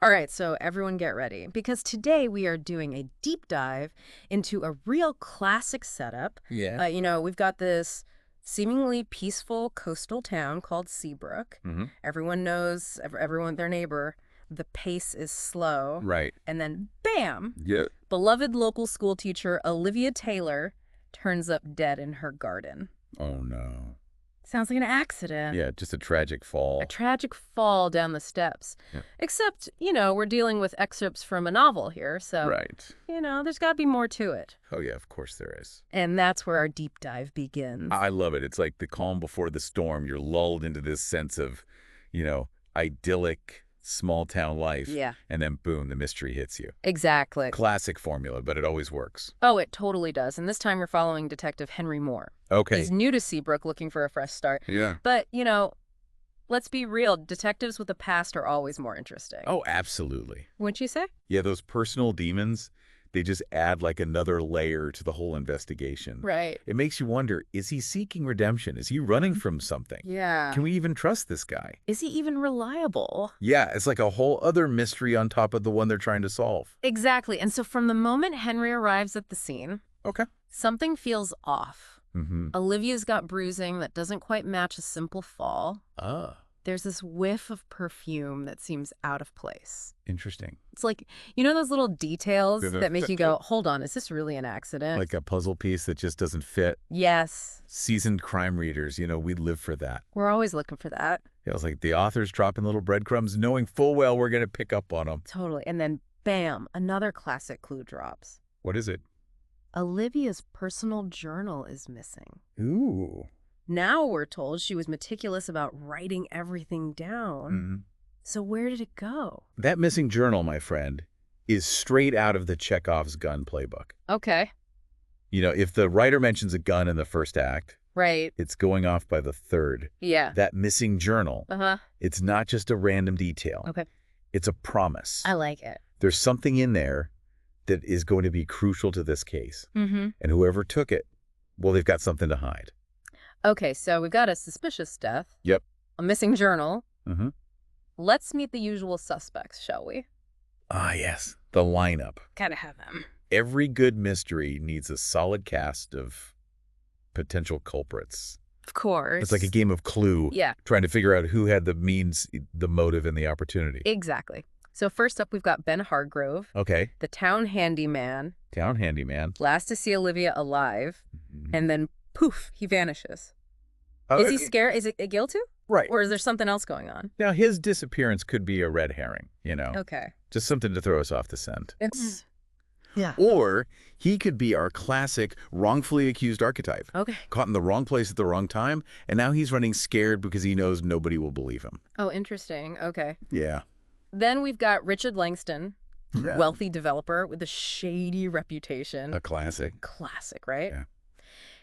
All right, so everyone get ready, because today we are doing a deep dive into a real classic setup. Yeah. We've got this seemingly peaceful coastal town called Seabrook. Mm-hmm. Everyone knows, everyone, their neighbor. The pace is slow. Right. And then, bam, Yeah. beloved local school teacher Olivia Taylor turns up dead in her garden. Oh, no. Sounds like an accident. Yeah, just a tragic fall. A tragic fall down the steps. Yeah. Except, we're dealing with excerpts from a novel here, so, Right. There's got to be more to it. Oh, yeah, of course there is. And that's where our deep dive begins. I love it. It's like the calm before the storm. You're lulled into this sense of, idyllic small town life. Yeah. And then, boom, the mystery hits you. Exactly. Classic formula, but it always works. Oh, it totally does. And this time we're following Detective Henry Moore. Okay. He's new to Seabrook, looking for a fresh start. Yeah. But, let's be real. Detectives with a past are always more interesting. Oh, absolutely. Wouldn't you say? Yeah, those personal demons, they just add like another layer to the whole investigation. Right. It makes you wonder, is he seeking redemption? Is he running from something? Yeah. Can we even trust this guy? Is he even reliable? Yeah, it's like a whole other mystery on top of the one they're trying to solve. Exactly. And so from the moment Henry arrives at the scene, Okay. something feels off. Mm-hmm. Olivia's got bruising that doesn't quite match a simple fall. Ah, There's this whiff of perfume that seems out of place. interesting. It's like, those little details that make you go, hold on, is this really an accident? Like a puzzle piece that just doesn't fit. Yes. Seasoned crime readers, we live for that. We're always looking for that. It was like the author's dropping little breadcrumbs, knowing full well we're going to pick up on them. Totally. And then, bam, another classic clue drops. What is it? Olivia's personal journal is missing. Ooh. Now we're told she was meticulous about writing everything down. Mm-hmm. So where did it go? That missing journal, my friend, is straight out of the Chekhov's gun playbook. Okay. If the writer mentions a gun in the first act, Right. it's going off by the third. Yeah. That missing journal, Uh-huh. it's not just a random detail. Okay. It's a promise. I like it. There's something in there that is going to be crucial to this case. Mm-hmm. And whoever took it, well, they've got something to hide. Okay, so we've got a suspicious death. Yep. A missing journal. Mm-hmm. Let's meet the usual suspects, shall we? Ah, yes. The lineup. Gotta have them. Every good mystery needs a solid cast of potential culprits. Of course. It's like a game of Clue. Yeah. Trying to figure out who had the means, the motive, and the opportunity. Exactly. So first up, we've got Ben Hargrove, Okay. the town handyman, Town handyman. last to see Olivia alive, Mhm. and then poof, he vanishes. Oh, Is he scared? Is it a guilt too? Right. Or is there something else going on? Now, his disappearance could be a red herring, Okay. just something to throw us off the scent. It's yeah. Or he could be our classic wrongfully accused archetype, Okay. caught in the wrong place at the wrong time, and now he's running scared because he knows nobody will believe him. Oh, interesting. Okay. Yeah. Then we've got Richard Langston, Yeah. wealthy developer with a shady reputation. A classic. Classic, right? Yeah.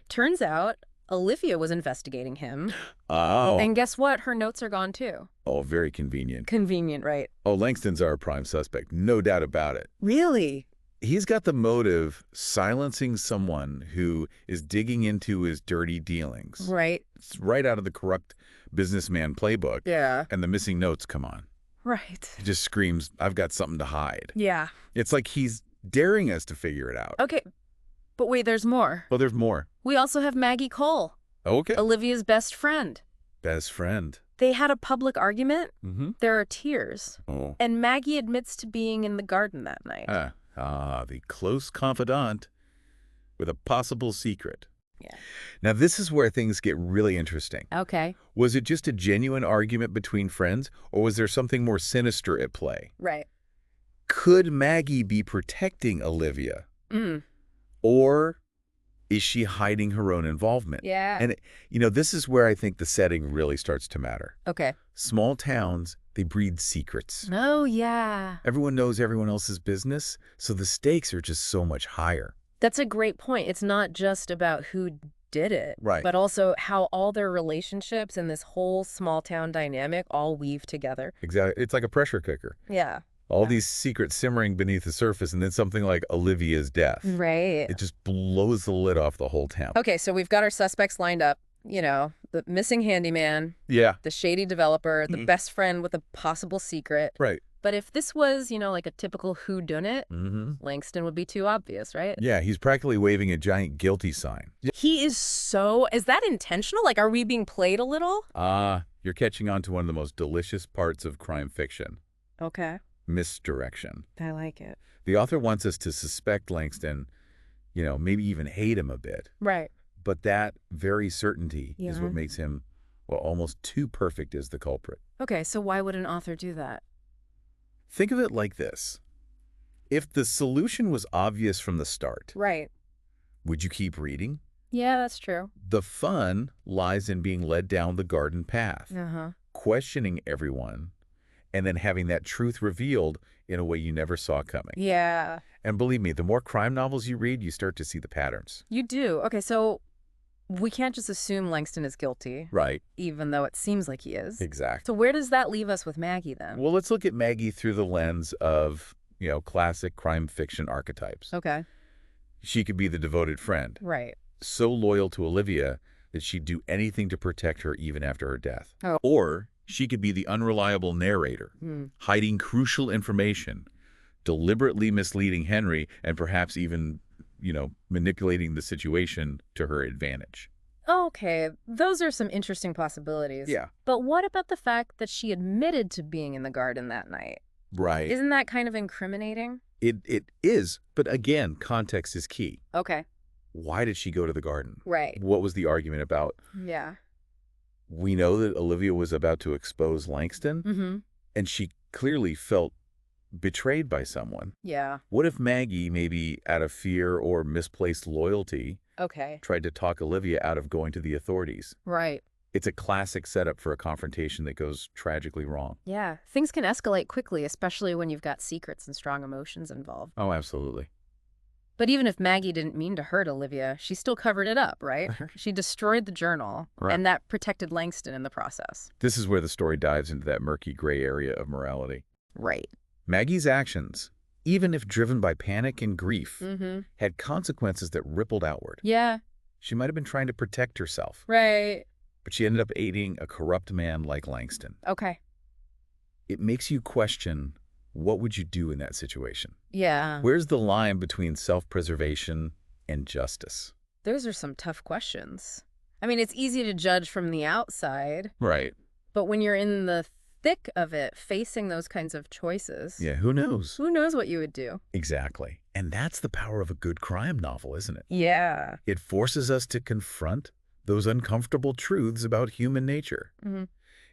Turns out Olivia was investigating him. Oh. And guess what? Her notes are gone too. Oh, very convenient. Convenient, right? Oh, Langston's our prime suspect, no doubt about it. Really? He's got the motive silencing someone who is digging into his dirty dealings. Right. It's right out of the corrupt businessman playbook. Yeah. And the missing notes come on. Right. He just screams, I've got something to hide. Yeah. It's like he's daring us to figure it out. Okay. But wait, there's more. Well, there's more. We also have Maggie Cole, Okay. Olivia's best friend. Best friend. They had a public argument. Mm-hmm. There are tears. Oh. And Maggie admits to being in the garden that night. The close confidant with a possible secret. Yeah. Now, this is where things get really interesting. Okay. Was it just a genuine argument between friends, or was there something more sinister at play? Right. Could Maggie be protecting Olivia? Mm. Or is she hiding her own involvement? Yeah. And, this is where I think the setting really starts to matter. Okay. Small towns, they breed secrets. Oh, yeah. Everyone knows everyone else's business, so the stakes are just so much higher. That's a great point. It's not just about who did it, Right. but also how all their relationships and this whole small town dynamic all weave together. Exactly. It's like a pressure cooker. Yeah. All these secrets simmering beneath the surface, and then something like Olivia's death. Right. It just blows the lid off the whole town. Okay, so we've got our suspects lined up. The missing handyman, Yeah. the shady developer, the best friend with a possible secret, Right. But if this was, like a typical whodunit, Mm-hmm. Langston would be too obvious, right? Yeah, he's practically waving a giant guilty sign. Is that intentional? Like, are we being played a little? You're catching on to one of the most delicious parts of crime fiction. Okay. Misdirection. I like it. The author wants us to suspect Langston, maybe even hate him a bit. Right. But that very certainty is Yeah. what makes him, well, almost too perfect as the culprit. Okay, so why would an author do that? Think of it like this. If the solution was obvious from the start, Right. would you keep reading? Yeah, that's true. The fun lies in being led down the garden path, Uh-huh. questioning everyone, and then having that truth revealed in a way you never saw coming. Yeah. And believe me, the more crime novels you read, you start to see the patterns. You do. Okay, so we can't just assume Langston is guilty, Right. even though it seems like he is. Exactly. So where does that leave us with Maggie then? Well, let's look at Maggie through the lens of, classic crime fiction archetypes. Okay. She could be the devoted friend, Right. so loyal to Olivia that she'd do anything to protect her even after her death. Oh. Or she could be the unreliable narrator, hiding crucial information, deliberately misleading Henry, and perhaps even, manipulating the situation to her advantage. Okay, those are some interesting possibilities. Yeah. But what about the fact that she admitted to being in the garden that night? Right. Isn't that kind of incriminating? It is, but again, context is key. Okay. Why did she go to the garden? Right. What was the argument about? Yeah. We know that Olivia was about to expose Langston, Mm-hmm. and she clearly felt betrayed by someone. Yeah. What if Maggie, maybe out of fear or misplaced loyalty, Okay. tried to talk Olivia out of going to the authorities? Right. It's a classic setup for a confrontation that goes tragically wrong. Yeah. Things can escalate quickly, especially when you've got secrets and strong emotions involved. Oh, absolutely. But even if Maggie didn't mean to hurt Olivia, she still covered it up, right? She destroyed the journal, Right. and that protected Langston in the process. This is where the story dives into that murky gray area of morality. Right. Maggie's actions, even if driven by panic and grief, Mm-hmm. had consequences that rippled outward. Yeah. She might have been trying to protect herself, Right. but she ended up aiding a corrupt man like Langston. Okay. It makes you question, what would you do in that situation? Yeah. Where's the line between self-preservation and justice? Those are some tough questions. I mean, it's easy to judge from the outside, Right. but when you're in the thick of it, facing those kinds of choices, Yeah, who knows? who knows what you would do? Exactly. And that's the power of a good crime novel, isn't it? Yeah. It forces us to confront those uncomfortable truths about human nature. Mm-hmm.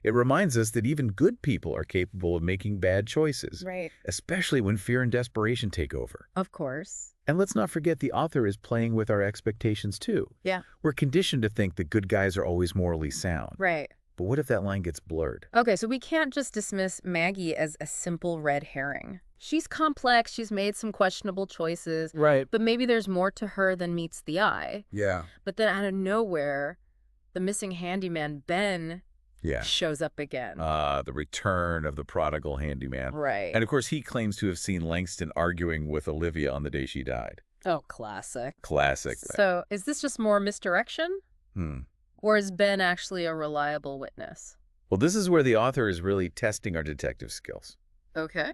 It reminds us that even good people are capable of making bad choices, Right. especially when fear and desperation take over. Of course. And let's not forget the author is playing with our expectations too. Yeah. We're conditioned to think that good guys are always morally sound. Right. But what if that line gets blurred? Okay, so we can't just dismiss Maggie as a simple red herring. She's complex, she's made some questionable choices, Right. but maybe there's more to her than meets the eye. Yeah. But then out of nowhere, the missing handyman, Ben, Yeah. shows up again. The return of the prodigal handyman. Right. And of course, he claims to have seen Langston arguing with Olivia on the day she died. Oh, classic. Classic. So is this just more misdirection? Hmm. Or is Ben actually a reliable witness? Well, this is where the author is really testing our detective skills. Okay.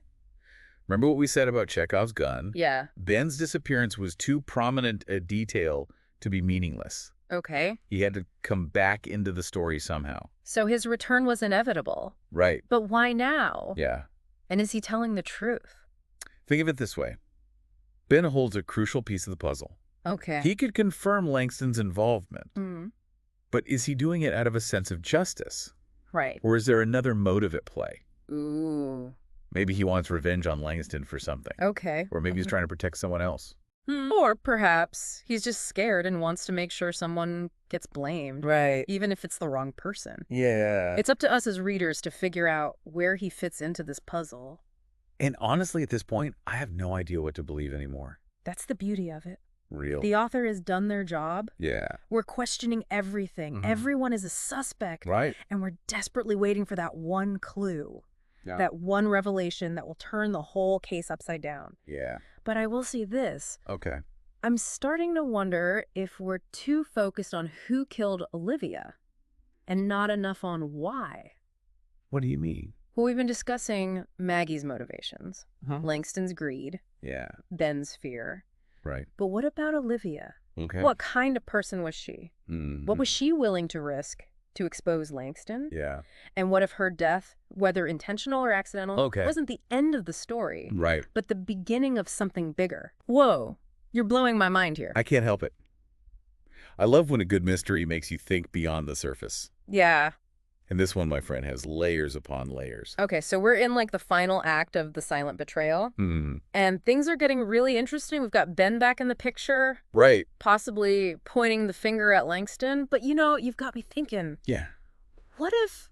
Remember what we said about Chekhov's gun? Yeah. Ben's disappearance was too prominent a detail to be meaningless. Okay. He had to come back into the story somehow. So his return was inevitable. Right. But why now? Yeah. And is he telling the truth? Think of it this way. Ben holds a crucial piece of the puzzle. Okay. He could confirm Langston's involvement, Mm, but is he doing it out of a sense of justice? right. Or is there another motive at play? Ooh. Maybe he wants revenge on Langston for something. Okay. Or maybe he's trying to protect someone else. Or perhaps he's just scared and wants to make sure someone gets blamed, Right. even if it's the wrong person. Yeah. It's up to us as readers to figure out where he fits into this puzzle. And honestly, at this point, I have no idea what to believe anymore. That's the beauty of it. Real. The author has done their job. Yeah. We're questioning everything. Mhm. Everyone is a suspect. Right? And we're desperately waiting for that one clue, Yeah. that one revelation that will turn the whole case upside down. Yeah. But I will say this. Okay. I'm starting to wonder if we're too focused on who killed Olivia and not enough on why. What do you mean? Well, we've been discussing Maggie's motivations, Huh? Langston's greed, Yeah, Ben's fear. right. But what about Olivia? Okay. What kind of person was she? What was Mhm. she willing to risk to expose Langston? Yeah. And what if her death, whether intentional or accidental, Okay. wasn't the end of the story, Right. but the beginning of something bigger? Whoa, you're blowing my mind here. I can't help it. I love when a good mystery makes you think beyond the surface. Yeah. And this one, my friend, has layers upon layers. Okay, so we're in like the final act of the Silent Betrayal, Hmm. and things are getting really interesting. We've got Ben back in the picture, Right. possibly pointing the finger at Langston. But you've got me thinking, Yeah. what if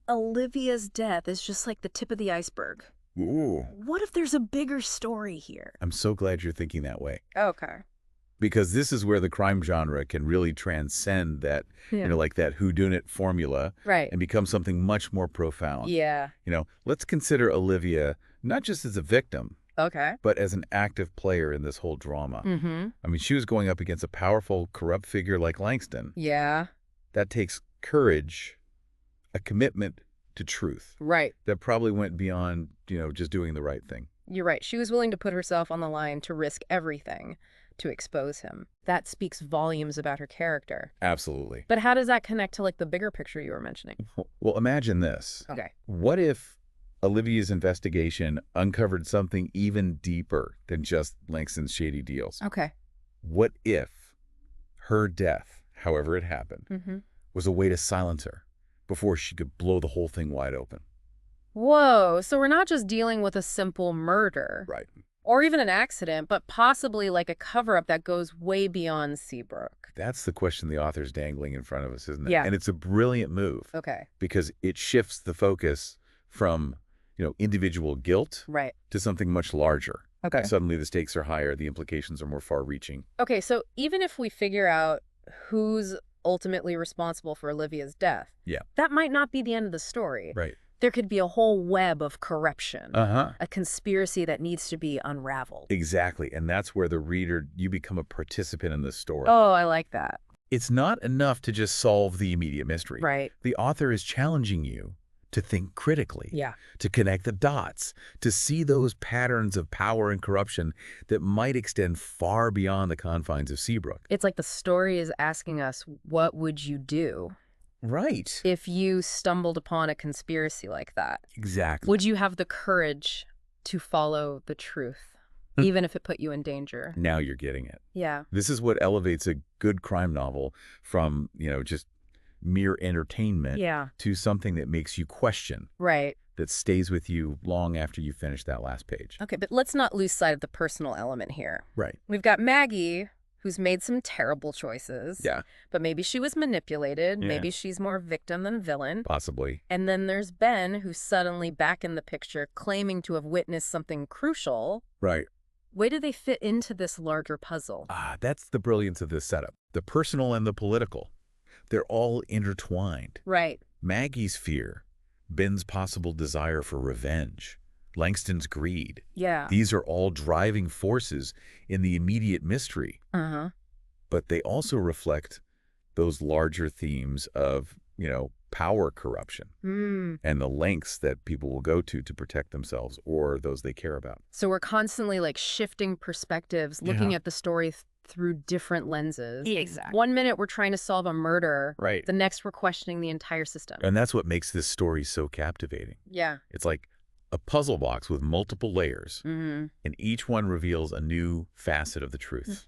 Olivia's death is just like the tip of the iceberg? Ooh. What if there's a bigger story here? I'm so glad you're thinking that way. Okay. Because this is where the crime genre can really transcend that, Yeah. like that whodunit formula Right. and become something much more profound. Yeah. Let's consider Olivia not just as a victim, Okay. but as an active player in this whole drama. Mm-hmm. I mean, she was going up against a powerful, corrupt figure like Langston. Yeah. That takes courage, a commitment to truth Right. that probably went beyond, just doing the right thing. You're right. She was willing to put herself on the line to risk everything to expose him. That speaks volumes about her character. Absolutely. But how does that connect to like the bigger picture you were mentioning? Well, imagine this. Okay. What if Olivia's investigation uncovered something even deeper than just Langston's shady deals? Okay. What if her death, however it happened, Mm-hmm. was a way to silence her before she could blow the whole thing wide open? Whoa. So we're not just dealing with a simple murder. Right. Or even an accident, but possibly like a cover-up that goes way beyond Seabrook. That's the question the author's dangling in front of us, isn't it? Yeah. And it's a brilliant move Okay. because it shifts the focus from, individual guilt Right. to something much larger. Okay. Suddenly the stakes are higher, the implications are more far-reaching. Okay, so even if we figure out who's ultimately responsible for Olivia's death, Yeah. that might not be the end of the story. Right. There could be a whole web of corruption, Uh-huh. a conspiracy that needs to be unraveled. Exactly. And that's where the reader, you become a participant in this story. Oh, I like that. It's not enough to just solve the immediate mystery. Right. The author is challenging you to think critically, Yeah. to connect the dots, to see those patterns of power and corruption that might extend far beyond the confines of Seabrook. It's like the story is asking us, what would you do Right. if you stumbled upon a conspiracy like that? Exactly. Would you have the courage to follow the truth, even if it put you in danger? Now you're getting it. Yeah. This is what elevates a good crime novel from, just mere entertainment Yeah. to something that makes you question, Right. that stays with you long after you finish that last page. Okay, but let's not lose sight of the personal element here. Right. We've got Maggie, who's made some terrible choices. Yeah. But maybe she was manipulated. Yeah. Maybe she's more victim than villain. Possibly. And then there's Ben, who's suddenly back in the picture, claiming to have witnessed something crucial. Right. Where do they fit into this larger puzzle? That's the brilliance of this setup. The personal and the political. They're all intertwined. Right. Maggie's fear, Ben's possible desire for revenge, Langston's greed. Yeah. These are all driving forces in the immediate mystery, Uh-huh. but they also reflect those larger themes of, power corruption and the lengths that people will go to protect themselves or those they care about. So we're constantly like shifting perspectives, looking Yeah. at the story through different lenses. Exactly. One minute we're trying to solve a murder. Right. The next we're questioning the entire system. And that's what makes this story so captivating. Yeah. It's like a puzzle box with multiple layers, Mm-hmm. and each one reveals a new facet of the truth.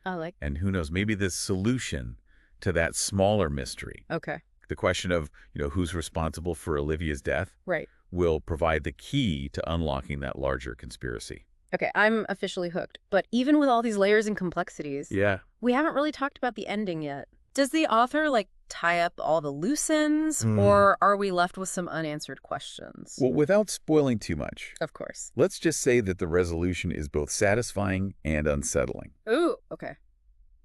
I like. And who knows, maybe the solution to that smaller mystery, Okay. the question of, who's responsible for Olivia's death, Right. will provide the key to unlocking that larger conspiracy. Okay, I'm officially hooked. But even with all these layers and complexities, Yeah. we haven't really talked about the ending yet. Does the author tie up all the loose ends, or are we left with some unanswered questions? Well, without spoiling too much, Of course. let's just say that the resolution is both satisfying and unsettling. Ooh, okay.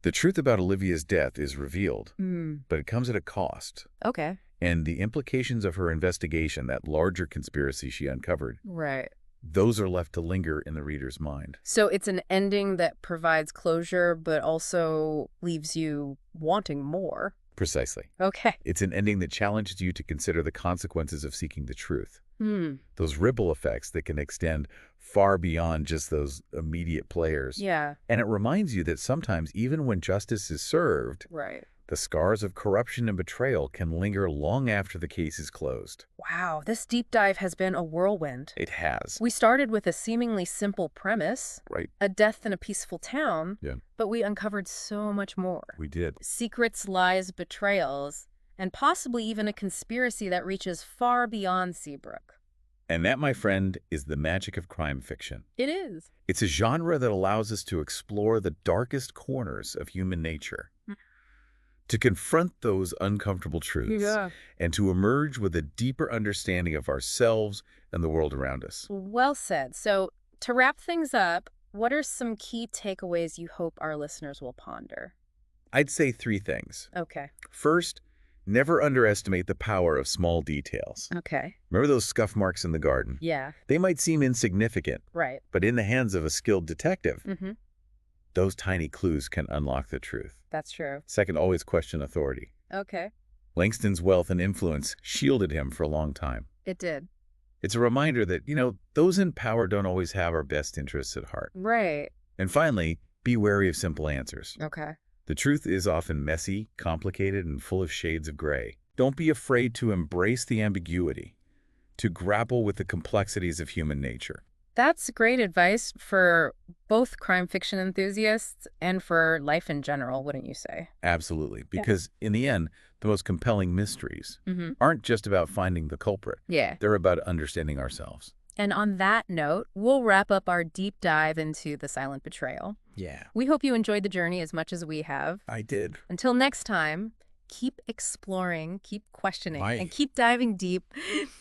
The truth about Olivia's death is revealed, Mm. but it comes at a cost. Okay. And the implications of her investigation, that larger conspiracy she uncovered, Right. those are left to linger in the reader's mind. So it's an ending that provides closure, but also leaves you wanting more. Precisely. Okay. It's an ending that challenges you to consider the consequences of seeking the truth. Those ripple effects that can extend far beyond just those immediate players. Yeah. And it reminds you that sometimes, even when justice is served, Right. the scars of corruption and betrayal can linger long after the case is closed. Wow, this deep dive has been a whirlwind. It has. We started with a seemingly simple premise, Right. a death in a peaceful town, Yeah. but we uncovered so much more. We did. Secrets, lies, betrayals, and possibly even a conspiracy that reaches far beyond Seabrook. And that, my friend, is the magic of crime fiction. It is. It's a genre that allows us to explore the darkest corners of human nature, to confront those uncomfortable truths, and to emerge with a deeper understanding of ourselves and the world around us. Well said. So, to wrap things up, what are some key takeaways you hope our listeners will ponder? I'd say 3 things. Okay. First, never underestimate the power of small details. Okay. Remember those scuff marks in the garden? Yeah. They might seem insignificant, Right. but in the hands of a skilled detective, Mm-hmm. those tiny clues can unlock the truth. That's true. Second, always question authority. Okay. Langston's wealth and influence shielded him for a long time. It did. It's a reminder that, those in power don't always have our best interests at heart. Right. And finally, be wary of simple answers. Okay. The truth is often messy, complicated, and full of shades of gray. Don't be afraid to embrace the ambiguity, to grapple with the complexities of human nature. That's great advice for both crime fiction enthusiasts and for life in general, wouldn't you say? Absolutely. Because in the end, the most compelling mysteries aren't just about finding the culprit. Yeah. They're about understanding ourselves. And on that note, we'll wrap up our deep dive into the Silent Betrayal. Yeah. We hope you enjoyed the journey as much as we have. I did. Until next time, keep exploring, keep questioning, Why? and keep diving deep